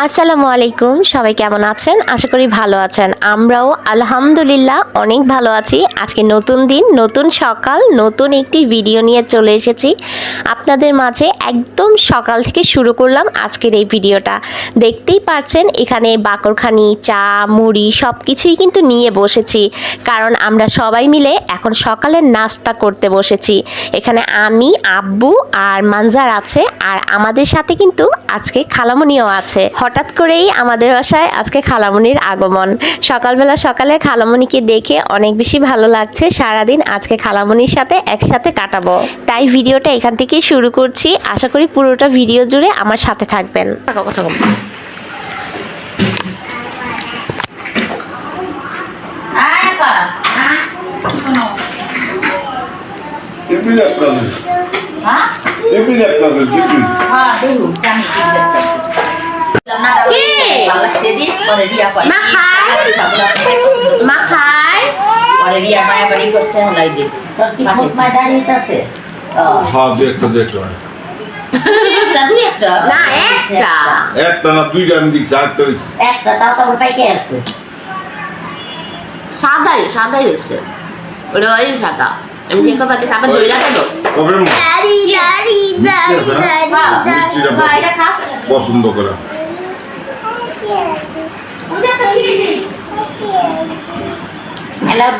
আসসালামু আলাইকুম, সবাই কেমন আছেন? আশা করি ভালো আছেন। আমরাও আলহামদুলিল্লাহ অনেক ভালো আছি। আজকে নতুন দিন, নতুন সকাল, নতুন একটি ভিডিও নিয়ে চলে এসেছি আপনাদের মাঝে। একদম সকাল থেকে শুরু করলাম আজকের এই ভিডিওটা। দেখতেই পাচ্ছেন এখানে বাকরখানি, চা, মুড়ি সব কিছুই কিন্তু নিয়ে বসেছি, কারণ আমরা সবাই মিলে এখন সকালের নাস্তা করতে বসেছি। এখানে আমি, আব্বু আর মানজার আছে, আর আমাদের সাথে কিন্তু আজকে খালামণিও আছে। হঠাৎ করেই আমাদের বাসায় আজকে খালামণির আগমন। সকালে খালামণিকে দেখে অনেক বেশি ভালো লাগছে। সারাদিন আজকে খালামণির সাথে একসাথে কাটাবো, তাই ভিডিওটা এখান থেকেই শুরু করছি। আশা করি পুরোটা ভিডিও জুড়ে আমার সাথে থাকবেন। সাদাই হচ্ছে ওটা সাদা। আমি দেখতে পাচ্ছি আবার দই লাগাবো পছন্দ করা।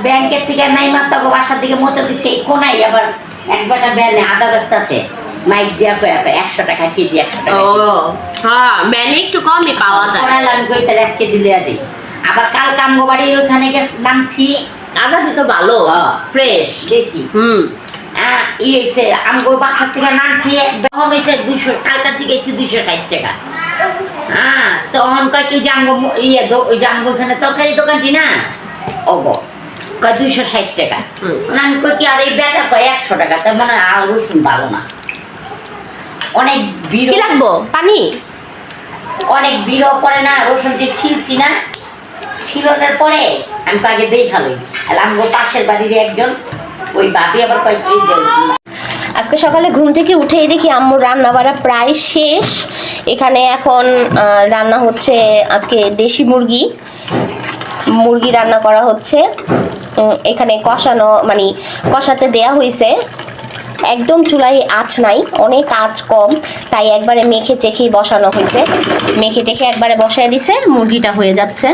ব্যাংকের থেকে নাই মাত্র বাসার দিকে মতো দিচ্ছে কোনাই আবার একবারটা ব্যানে আদা ব্যস্ত আছে মাইক দিয়া কয়ে 100 টাকা কেজি 100 টাকা। ও হ্যাঁ, ব্যানে একটু কমই পাওয়া যায়। আমি কই তাহলে 1 কেজি লিয়া যাই। আবার কাল কামগো বাড়ির ওখানে নামছি, আদা তো ভালো ফ্রেশ দেখি হয়েছে আমগো বাসার থেকে নামছি তখন হয়েছে 200, কালকা থেকে 260 টাকা। তখন কয় কি জামগো ওই জামগো ওখানে তরকারি দোকানটি না ওগো কয় 260 টাকা। আমি কই কি আর এই বেটা কয় 100 টাকা। তার মানে রসুন ভালো না, অনেক বিরো লাগবো পানি, অনেক বিরো পরে না রসুনটি ছিলছি না, ছিলনের পরে আমি তো আগে দেখালই আমগো পাশের বাড়ির একজন ওই ভাবি আবার কয় কি আজকে সকালে ঘুম থেকে উঠেই দেখি আম্মুর রান্না বাড়া প্রায় শেষ। এখানে এখন রান্না হচ্ছে আজকে দেশি মুরগি রান্না করা হচ্ছে। এখানে কষানো মানে কষাতে দেয়া হয়েছে, একদম চুলায় আঁচ নাই, অনেক আঁচ কম, তাই একবারে মেখে চেখেই বসানো হয়েছে। মেখে টেখে একবারে বসায় দিছে, মুরগিটা হয়ে যাচ্ছে।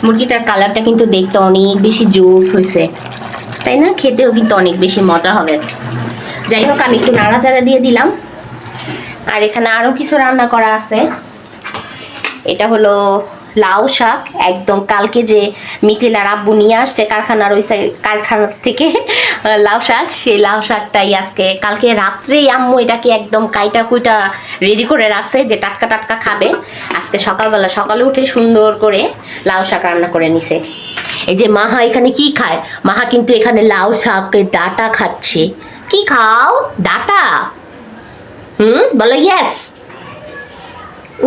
মুরগিটার কালারটা কিন্তু দেখতে অনেক বেশি জোস হয়েছে, তাই না? খেতেও কিন্তু অনেক বেশি মজা হবে। যাই হোক, আমি একটু নাড়াচাড়া দিয়ে দিলাম। আর এখানে আরও কিছু রান্না করা আছে। এটা হলো লাউ শাক, একদম কালকে যে মিথিলার আব্বু নিয়ে আসছে কারখানা থেকে লাউ শাক, সেই লাউ শাকটাই আজকে কালকে রাত্রেই আম্মু এটাকে একদম কাইটা কুইটা রেডি করে রাখছে যে টাটকা টাটকা খাবে। আজকে সকালে উঠে সুন্দর করে লাউ শাক রান্না করে নিছে। এই যে মাহা এখানে কি খায়, মাহা কিন্তু এখানে লাউ শাকের ডাটা খাচ্ছে। কি খাও? ডাটা? বলো ইয়েস।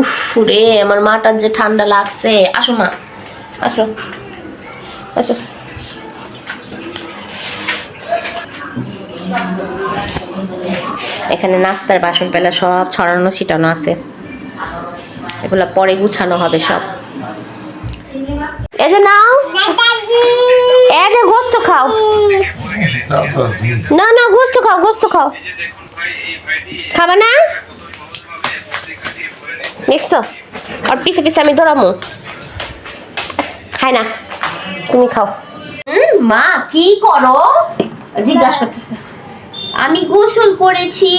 উফ রে, আমার মাটার যে ঠান্ডা লাগছে। আসো মা, আসো আসো। এখানে নাস্তার বাসন পেলা সব ছড়ানো ছিটানো আছে, এগুলা পরে গুছানো হবে সব। এই যে নাও, এই যে গোস্ত খাও। না গোস্ত খাও। খাবা না? দেখছো, আর পিছে পিছে আমি ধরামু। খাই না, তুমি খাও। মা কি করো? জিজ্ঞাসা করতেছে। আমি গোসল করেছি,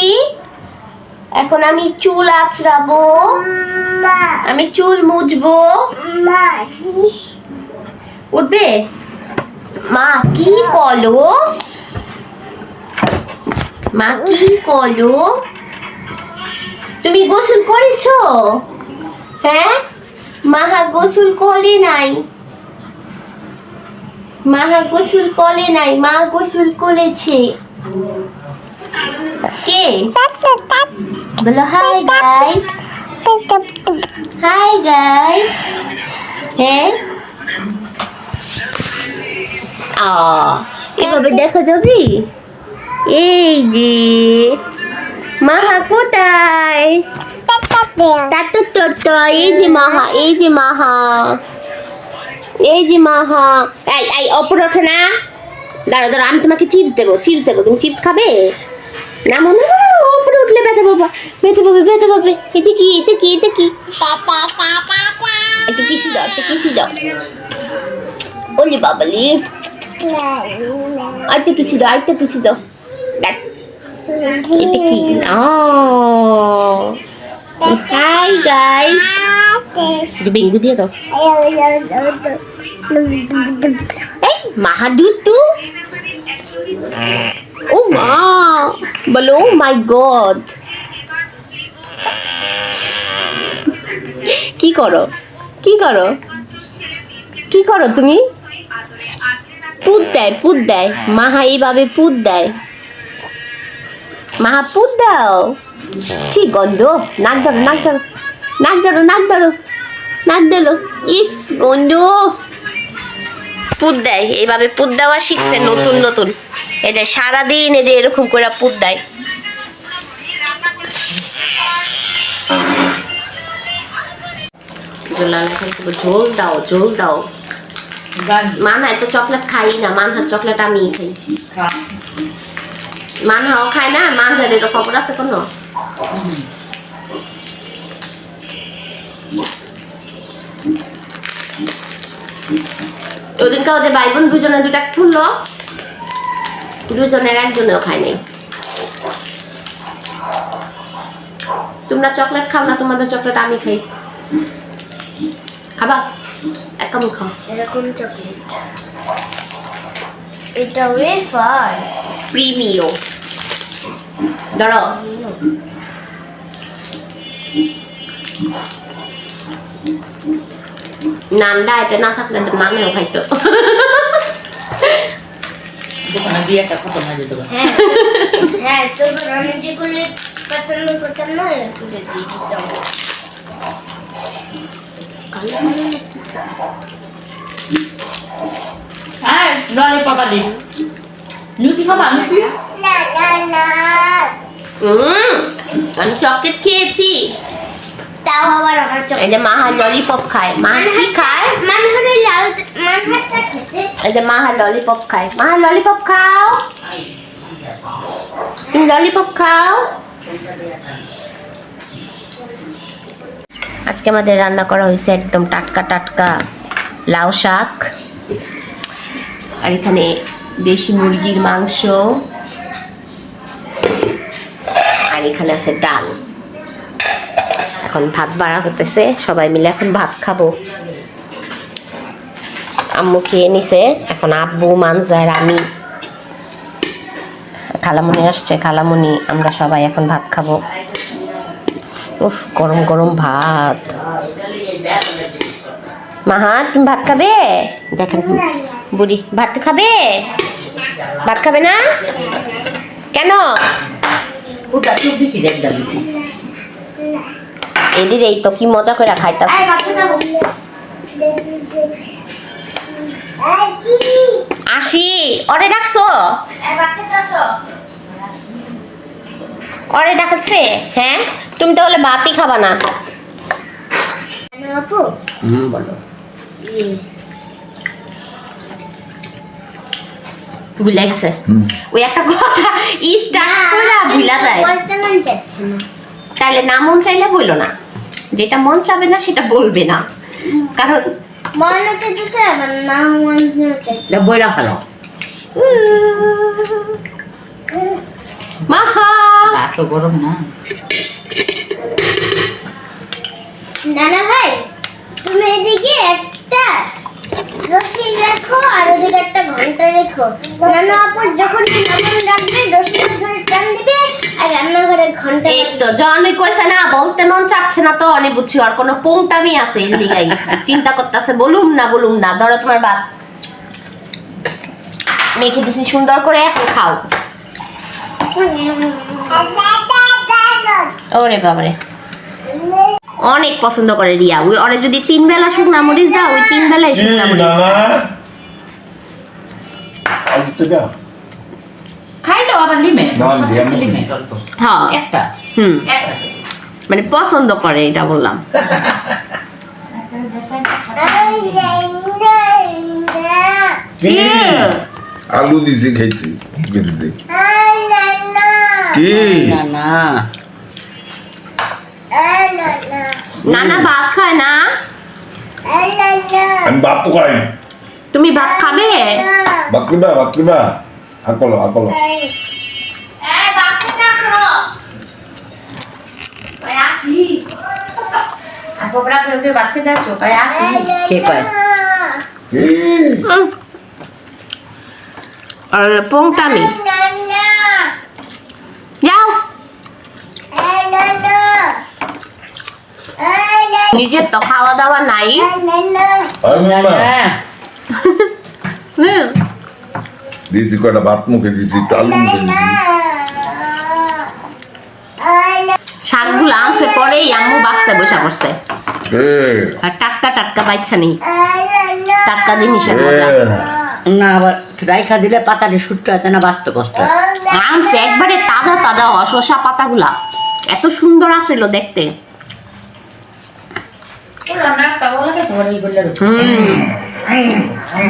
এখন আমি চুল আঁচড়াবো, আমি চুল মুছবো। উঠবে? মা কি করো? মা কি করো? তুমি গোসল করেছো? হ্যাঁ, মাহা গোসল করে নাই। মাহা গোসল করে নাই, মা গোসল করেছে। কে বলো হাই গাইস? Hi guys. হ্যাঁ, এভাবে দেখা যাবি। এই যে মাহা কোথায়? টাটু তো তো এই যে মাহা, এই যে মাহা, এই যে মাহা। এই অপর ওঠে না, দাঁড়ো দাঁড়ো, আমি তোমাকে চিপস দেবো, চিপস দেবো, তুমি চিপস খাবে না? মনে হয় উপরে উঠলে ব্যথা পাবা, ব্যথা পাবে, ব্যথা পাবে। এটা কি, এটা কি, এটা কি? একটু কিসি দাও, একটু কিসি দাও। ওলি বাবালি, আরেকটু কিছু দাও, আরেকটু কিছু দাও। এটা কি? হাই গাইস, বিঙ্গু দিয়ে দাও। এই মাহাদুতু, ও মা, বলো মাই গড। কি করো, কি করো, কি করো তুমি? পুত দেয়, পুত দেয় মাহা, এইভাবে পুত দেয় মাহা, পুত দাও। ঠিক গন্ধ, নাক ধরো, নাক ধরো, নাক ধরো, নাক ধরো, নাক দিলো। ইস গন্ধ, পুত দেয় এইভাবে, পুত দেওয়া শিখছে নতুন নতুন। এই যে সারাদিন এই যে এরকম করে পুত দেয়। ঝোল দাও, ঝোল দাও। মানহা তো চকলেট খাই না, মানহার চকলেট আমি খাই। মানহাও খায় না, মানহার এটা খবর আছে কোনো? ওদিনকে ওদের ভাই বোন দুজনে দুটা খুললো, দুজনের একজনেও খায় নাই। তোমরা চকলেট খাও না, তোমাদের চকলেট আমি খাই। খাবা? এক কামড় খাও। এরকম চকলেট, এটা ওয়েফার প্রিমিও। ধরো, নানডা এটা না থাকলে তো নামেও খাইতো। দোকানে দিয়ে একটা কত না যেতে পারে। হ্যাঁ হ্যাঁ, তো আমি যেগুলো পছন্দ করতাম না এগুলো দিয়ে দিতাম। হ্যাঁ, ললিপপ আলি। লুচি খাবা, লুচি? না না না, আমি চকলেট খেয়েছি। তাও আবার আমার এই যে মাহা ললিপপ খায়, মাহা কি খায়? মানহারে লাল, মানহারটা খেতে এই যে মাহা ললিপপ খায়। মাহা ললিপপ খাও, তুমি ললিপপ খাও। আজকে আমাদের রান্না করা হয়েছে একদম টাটকা টাটকা লাউ শাক, আর এখানে দেশি মুরগির মাংস, আর এখানে আছে ডাল। এখন ভাত বাড়া করতেছে, সবাই মিলে এখন ভাত খাবো। আম্মু খেয়ে নিছে, এখন আব্বু, মানজার, আমি, খালামুনি আসছে, খালামুনি, আমরা সবাই এখন ভাত খাবো। উফ, গরম গরম ভাত। মাহা তুমি ভাত খাবে? দেখেন বুড়ি ভাত খাবে, ভাত খাবে না কেন? ওটা চুপ দিচ্ছি, দেখ দিছি। এদিকে এই তো কি মজা করে খাইতাছে। আই বাচ্চা দাও, আসি, ওরে ডাকছো? আই বাচ্চা দাও, ওরে ডাকছে? হ্যাঁ, তুমি তাহলে ভাতই খাবা না? আপু বলো। ভুলে গেছে ওই একটা কথা, স্টার্ট করে ভুলা যায়। বলতে মন চাচ্ছে না, তাহলে না মন চাইলে বললো না, যেটা মন চাবে না সেটা বলবে না, কারণ মন চাইতেছে আবার না মন চাইছে। বইরা ফেলো। মাহা এত গরম না। নানা ভাই, তুমি এদিকে একটা রশি রেখো আর ওদিকে একটা ঘন্টা রেখো। নানা আপু যখন নামান রাখবে রশি ধরে টান দিবে আর রান্নাঘরে ঘন্টা। এই তো জনই কইছে না বলতে মন চাচ্ছে না, তো অনেক বুঝছি আর কোনো পোংটামি আছে এর লিগাই চিন্তা করতেছে বলুম না বলুম না। ধরো তোমার ভাত মেখে দিছি সুন্দর করে, এখন খাও। ওরে বাবারে, অনেক পছন্দ করে রিয়া। ওই ওরে যদি 3 বেলা শুকনা মরিচ দাও, ওই 3 বেলাই শুকনা মরিচ খাইলো আবার লিমে। না, লিমে। লিমে হ্যাঁ একটা। হুম একটা। মানে পছন্দ করে এটা বললাম। কি আলু দিছি খাইছি কি দিছি কি না না নানা ভাত খায় না? আমি ভাত তো খাই তুমি ভাত খাবে? ভাত কিবা আকলো কে কয় কি আর পোংটামি যাও। নিজের তো খাওয়া দাওয়া নাই। আমি না হ্যাঁ দিছি কয়টা ভাত মুখে দিছি একটু আলু মুখে দিছি শাকগুলো আনছে পরেই আম্মু বাঁচতে বসে পড়ছে। আর টাটকা বাচ্চা নেই, টাটকা জিনিসের মজা। না আবার রাইখা দিলে পাতাটা সুট্ট আছে না, বাঁচতে কষ্ট হয়। আনছে একবারে তাজা শসা পাতাগুলা এত সুন্দর আছিল দেখতে।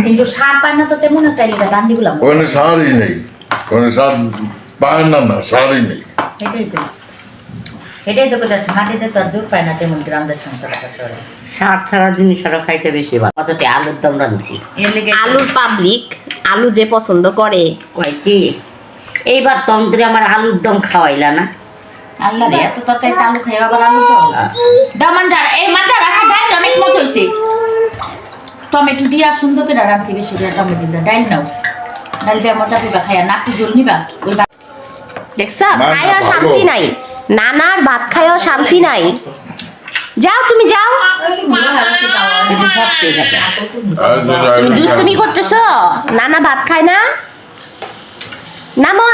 কিন্তু সার পায় না তো তেমন একটা এলাকা ডান্ডি গুলা ওখানে সারই নেই, ওখানে সার পায় না সারই নেই। এটাই তো কথা, মাটিতে তো আর দুধ পায় না তেমন গ্রামদের সংসার করে। সার ছাড়া জিনিস আরো খাইতে বেশি ভালো। কতটি আলুর দম রাঁধছি। এর লেগে আলুর পাবলিক আলু যে পছন্দ করে। কয় কি এইবার তন্ত্রে আমার আলুর দম খাওয়াইলা না? আল্লাহ রে, এত তরকারি আলু খাই আবার আলু তো দামান যারা এই মাথা রাখা ডাইল অনেক মজা হয়েছে। টমেটো দিয়া সুন্দর করে রাঁধছি, বেশি করে টমেটো দিয়া। ডাইল নাও, ডাইল দিয়া মজা পিবা খাইয়া না, একটু জল নিবা। ওই দেখছা না, খায়া ভালো। শান্তি নাই, নানার ভাত খায়াও শান্তি নাই। যাও তুমি যাও, কিন্তু সব খেয়ে থাকে। তুমি দুষ্টুমি করতেছো। নানা ভাত খায় না, নামো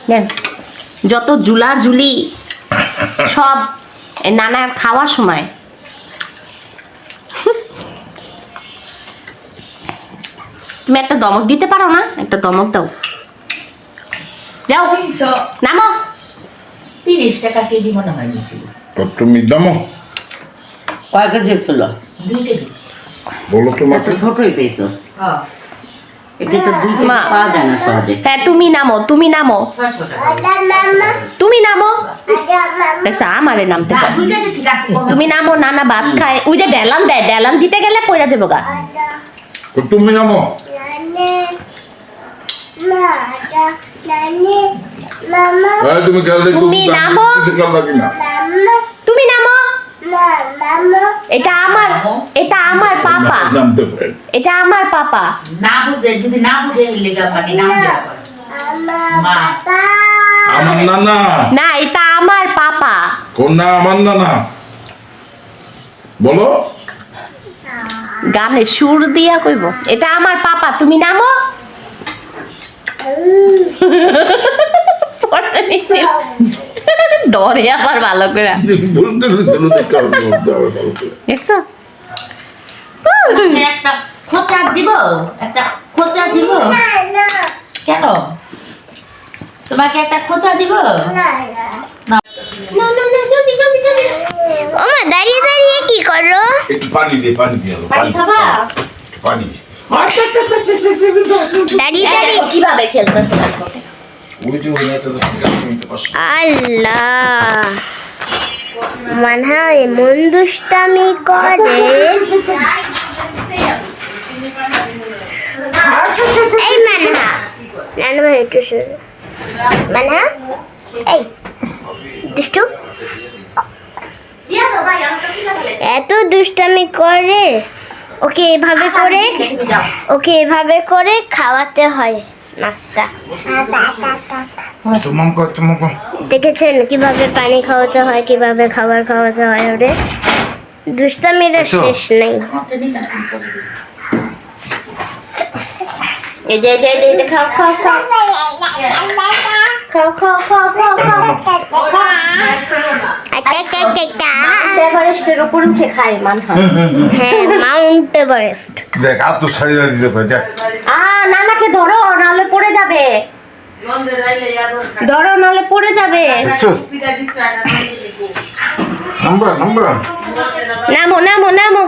নেন। যত জুলি সব এই নানার খাওয়ার সময়। তুমি একটা দমক দিতে পারো না? একটা দমক দাও, যাও নামো। 30 টাকা কেজি মনে হয় নিয়েছিল। তুমি দামো কয় কেজি ছিল? 2 কেজি। বলো তোমাকে এত ছোটই পেয়েছস। হ্যাঁ, এটা তো 2 কেজি মা। পাওয়া যায় না সহজে। হ্যাঁ তুমি নামো 600 টাকা। তুমি নামো। দেখছো আমারে নামতে না, পারো। 2 কেজি ঠিক আছে। তুমি নামো, নানা ভাত খায়। ওই যে ডেলান দেয়, ডেলান দিতে গেলে পয়রা যাবো গা। তুমি নামো তুমি খেললে তুমি নামো। কিনা তুমি নামো। এটা আমার পাপা, নামতে পারেন এটা আমার পাপা। না বুঝে, যদি না বুঝে এই লেগা মানে নাম দেওয়া করে। মা আমার নানা না, এটা আমার পাপা। কোন না আমার নানা বলো গানে সুর দিয়া কইব এটা আমার পাপা, তুমি নামো। পড়তে নিছি। ডরে আবার ভালো করে বলতে বলতে দেখছো? তোমাকে একটা খোঁচা দিব, একটা খোঁচা দিব। কেন তোমাকে একটা খোঁচা দিব? ওমা দাঁড়িয়ে কি করো? একটু পানি দিয়ে পানি খাবা? পানি দিয়ে দাঁড়িয়ে কিভাবে খেলতেছে ওই যে ওই একটা শুনতে পাচ্ছ আল্লাহ মানহা এমন দুষ্টামি করে। এই মানহা নানু একটু সরে। মানহা এই দুষ্টু এত দুষ্টামি করে। ওকে এভাবে করে খাওয়াতে হয় নাস্তা। তোমাকে দেখেছেন কিভাবে পানি খাওয়াতে হয়, কিভাবে খাবার খাওয়াতে হয়? ওরে দুষ্টামির শেষ নেই। এই যে খাও। এভারেস্টের উপর উঠে খায় মানহা। হ্যাঁ মাউন্ট এভারেস্ট। দেখ আর তো সাইরা দিতে পারে দেখ নানাকে ধরো, নাহলে পড়ে যাবে। ধরো নাহলে পড়ে যাবে। নাম্বার নামো নামো নামো।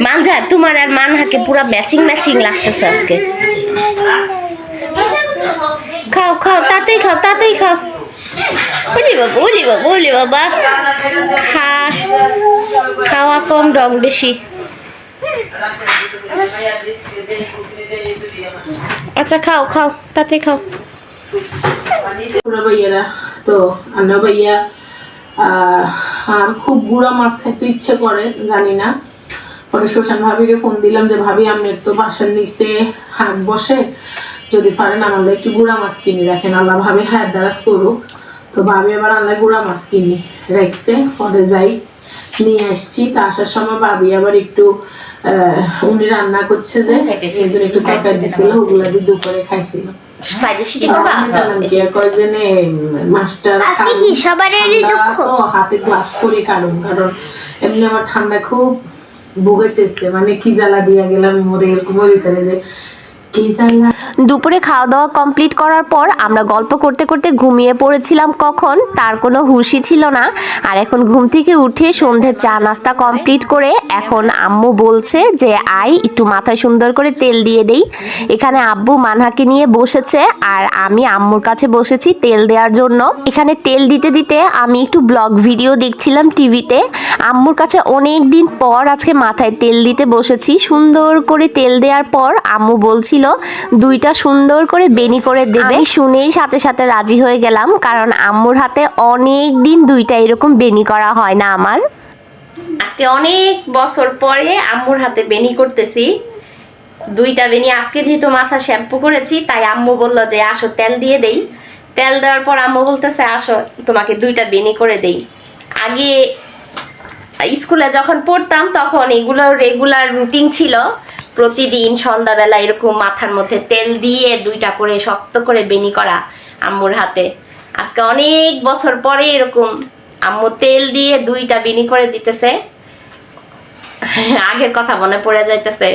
মানজা তোমার আর মানহাকে পুরো ম্যাচিং ম্যাচিং লাগতেছে আজকে। খাও খাও তাতেই খাও তাতেই খাও। বলি বাবা বলি বাবা বলি বাবা খাওয়া কম রং বেশি। আচ্ছা খাও খাও তাতে খাও। পুরা ভাইয়ারা তো আন্না ভাইয়া আর খুব গুঁড়া মাছ খাইতে ইচ্ছে করে জানি না। পরে শোষণ ভাবিকে ফোন দিলাম যে ভাবি আপনার তো বাসার নিচে হাট বসে, যদি পারেন আমাদের একটু গুঁড়া মাছ কিনে রাখেন। আল্লাহ ভাবি হায়াত দারাজ করুক। তো ভাবি আবার আল্লাহ গুঁড়া মাছ কিনে রাখছে, পরে যাই নিয়ে আসছি। তা আসার সময় ভাবি আবার একটু উনি রান্না করছে যে এদের একটু তরকারি দিছিল, ওগুলা দিয়ে দুপুরে খাইছিল। হাতে গ্লাভস পরে কারণ এমনি আমার ঠান্ডা খুব ভুগাইতেছে, মানে কি জ্বালা দিয়া গেলাম মরে এরকম হয়েছে যে কি জ্বালা। দুপুরে খাওয়া দাওয়া কমপ্লিট করার পর আমরা গল্প করতে করতে ঘুমিয়ে পড়েছিলাম, কখন তার কোনো হুঁশই ছিল না। আর এখন ঘুম থেকে উঠে সন্ধ্যের চা নাস্তা কমপ্লিট করে এখন আম্মু বলছে যে আই একটু মাথায় সুন্দর করে তেল দিয়ে দেই। এখানে আব্বু মানহাকে নিয়ে বসেছে আর আমি আম্মুর কাছে বসেছি তেল দেওয়ার জন্য। এখানে তেল দিতে দিতে আমি একটু ব্লগ ভিডিও দেখছিলাম টিভিতে। আম্মুর কাছে অনেক দিন পর আজকে মাথায় তেল দিতে বসেছি। সুন্দর করে তেল দেওয়ার পর আম্মু বলছিল দুইটা সুন্দর করে বেনি করে দেবে। আমি শুনেই সাথে সাথে রাজি হয়ে গেলাম, কারণ আম্মুর হাতে অনেক দিন দুইটা এরকম বেনি করা হয় না আমার। আজকে অনেক বছর পরে আম্মুর হাতে বেনি করতেছি, দুইটা বেনি। আজকে যেহেতু মাথা শ্যাম্পু করেছি তাই আম্মু বলল যে আসো তেল দিয়ে দেই। তেল দেওয়ার পর আম্মু বলতেছে আসো তোমাকে দুইটা বেনি করে দেই। আগে স্কুলে যখন পড়তাম তখন এগুলো রেগুলার রুটিন ছিল, প্রতিদিন সন্ধ্যাবেলা এরকম মাথার মধ্যে তেল দিয়ে দুইটা করে শক্ত করে বেনি করা আম্মুর হাতে। আজকে অনেক বছর পরে এরকম আম্মু তেল দিয়ে দুইটা বেনি করে দিতেছে, আগের কথা মনে পড়ে যাইতেছে।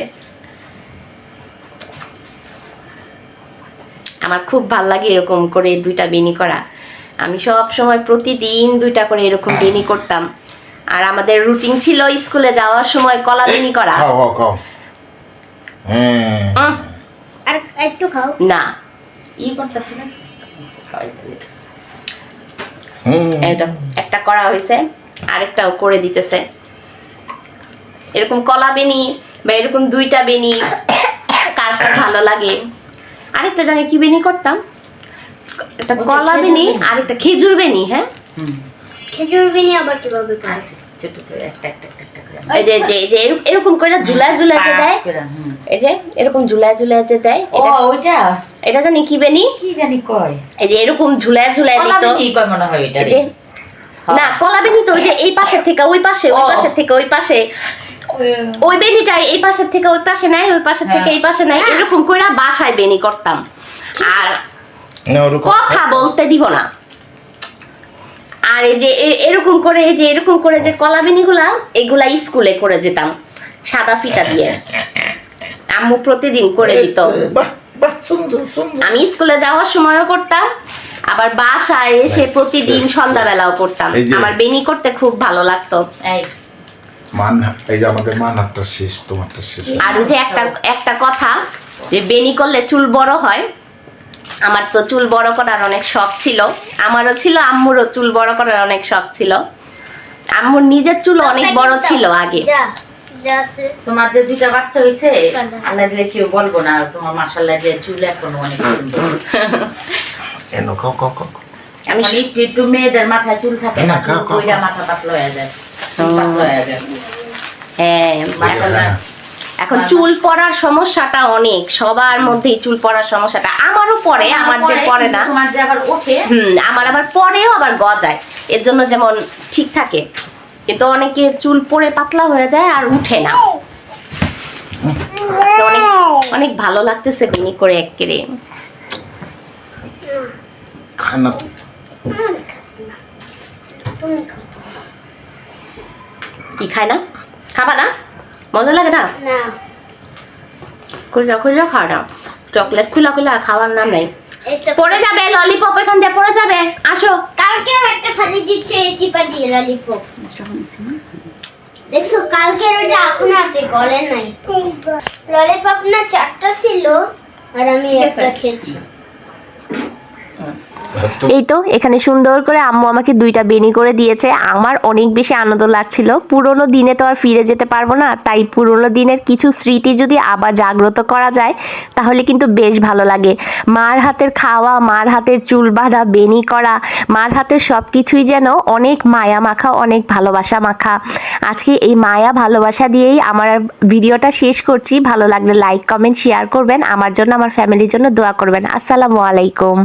আমার খুব ভাল লাগে এরকম করে দুইটা বেনি করা। আমি সব সময় প্রতিদিন দুইটা করে এরকম বেনি করতাম। আর আমাদের রুটিন ছিল স্কুলে যাওয়ার সময় কলা বেনি করা। খাও আর একটু খাও না ই করতেছি না। এই তো একটা করা হয়েছে, আরেকটাও করে দিতেছে। এরকম কলা বেনি বা এরকম দুইটা বেনি কার কার ভালো লাগে। আরেকটা জানি কি বেনি করতাম, একটা কলা বেনি আর একটা খেজুর বেনি। হ্যাঁ খেজুর বিনি আবার কিভাবে করে? ছোট ছোট একটা একটা একটা করে এই যে যে যে এরকম করে ঝুলায় ঝুলায় যে দেয়, এই যে এরকম ঝুলায় ঝুলায় যে দেয়, ও ওইটা এটা জানি কি বেনি, কি জানি কয়, এই যে এরকম ঝুলায় ঝুলায় দিত। কি কয় মনে হয় এটা এই যে না কলা বেনি তো ওই যে এই পাশের থেকে ওই পাশে, ওই পাশের থেকে ওই পাশে, ওই বেনিটা এই পাশের থেকে ওই পাশে নাই, ওই পাশের থেকে এই পাশে নাই, এরকম করে বাসায় বেনি করতাম। আর কথা বলতে দিব না। আর এই যে এরকম করে, এই যে এরকম করে যে কলা বেনিগুলা এগুলা স্কুলে করে যেতাম সাদা ফিতা দিয়ে। আম্মু প্রতিদিন করে দিত। আমি স্কুলে যাওয়ার সময়ও করতাম, আবার বাসায় এসে প্রতিদিন সন্ধ্যাবেলাও করতাম। আমার বেনি করতে খুব ভালো লাগতো। এই যে আমাদের মানহারটা শেষ, তোমারটা শেষ। আর ওই যে একটা কথা যে বেনি করলে চুল বড় হয়। আমার তো চুল বড় করার অনেক শখ ছিল, আমারও ছিল, আম্মুরও চুল বড় করার অনেক শখ ছিল। আম্মুর নিজের চুল অনেক বড় ছিল আগে। তোমার যে দুইটা বাচ্চা হইছে আল্লাহ দিলে কেউ বলবো না, তোমার মাশাআল্লাহ যে চুল এখন অনেক সুন্দর। এনো খাও খাও খাও। আমি একটু একটু মেয়েদের মাথায় চুল থাকে না, ওইটা মাথা পাতলা হয়ে যায়, পাতলা হয়ে যায়। হ্যাঁ মাশাআল্লাহ এখন চুল পড়ার সমস্যাটা অনেক, সবার মধ্যেই চুল পড়ার সমস্যাটা। আমারও পড়ে, আমার যে পড়ে না, তোমার যে আবার ওঠে, আমার আবার পরেও আবার গজায়, এর জন্য যেমন ঠিক থাকে। কিন্তু অনেকের চুল পড়ে পাতলা হয়ে যায় আর উঠে না। অনেক অনেক ভালো লাগতেছে বেনি করে একেবারে। খায় না কি খায় না? খাবা না? মজা লাগে না? না খুলে খুলে খাও না, চকলেট খুলে খুলে আর খাওয়ার নাম নেই। পড়ে যাবে ললিপপ, এখান দিয়ে পড়ে যাবে। আসো, কালকেও একটা ফালি দিচ্ছে এই চিপা দিয়ে ললিপপ। দেখছো কালকে ওটা এখন আছে, গলে নাই। ললিপপ না 4টা ছিল আর আমি একটা খেয়েছি। এই তো এখানে সুন্দর করে আম্মু আমাকে 2টা বেনি করে দিয়েছে। আমার অনেক বেশি আনন্দ লাগছিল। পুরোনো দিনে তো আর ফিরে যেতে পারবো না, তাই পুরোনো দিনের কিছু স্মৃতি যদি আবার জাগ্রত করা যায় তাহলে কিন্তু বেশ ভালো লাগে। মার হাতের খাওয়া, মার হাতের চুল বাঁধা, বেনি করা, মার হাতের সব কিছুই যেন অনেক মায়া মাখা, অনেক ভালোবাসা মাখা। আজকে এই মায়া ভালোবাসা দিয়েই আমার ভিডিওটা শেষ করছি। ভালো লাগলে লাইক, কমেন্ট, শেয়ার করবেন। আমার জন্য, আমার ফ্যামিলির জন্য দোয়া করবেন। আসসালামু আলাইকুম।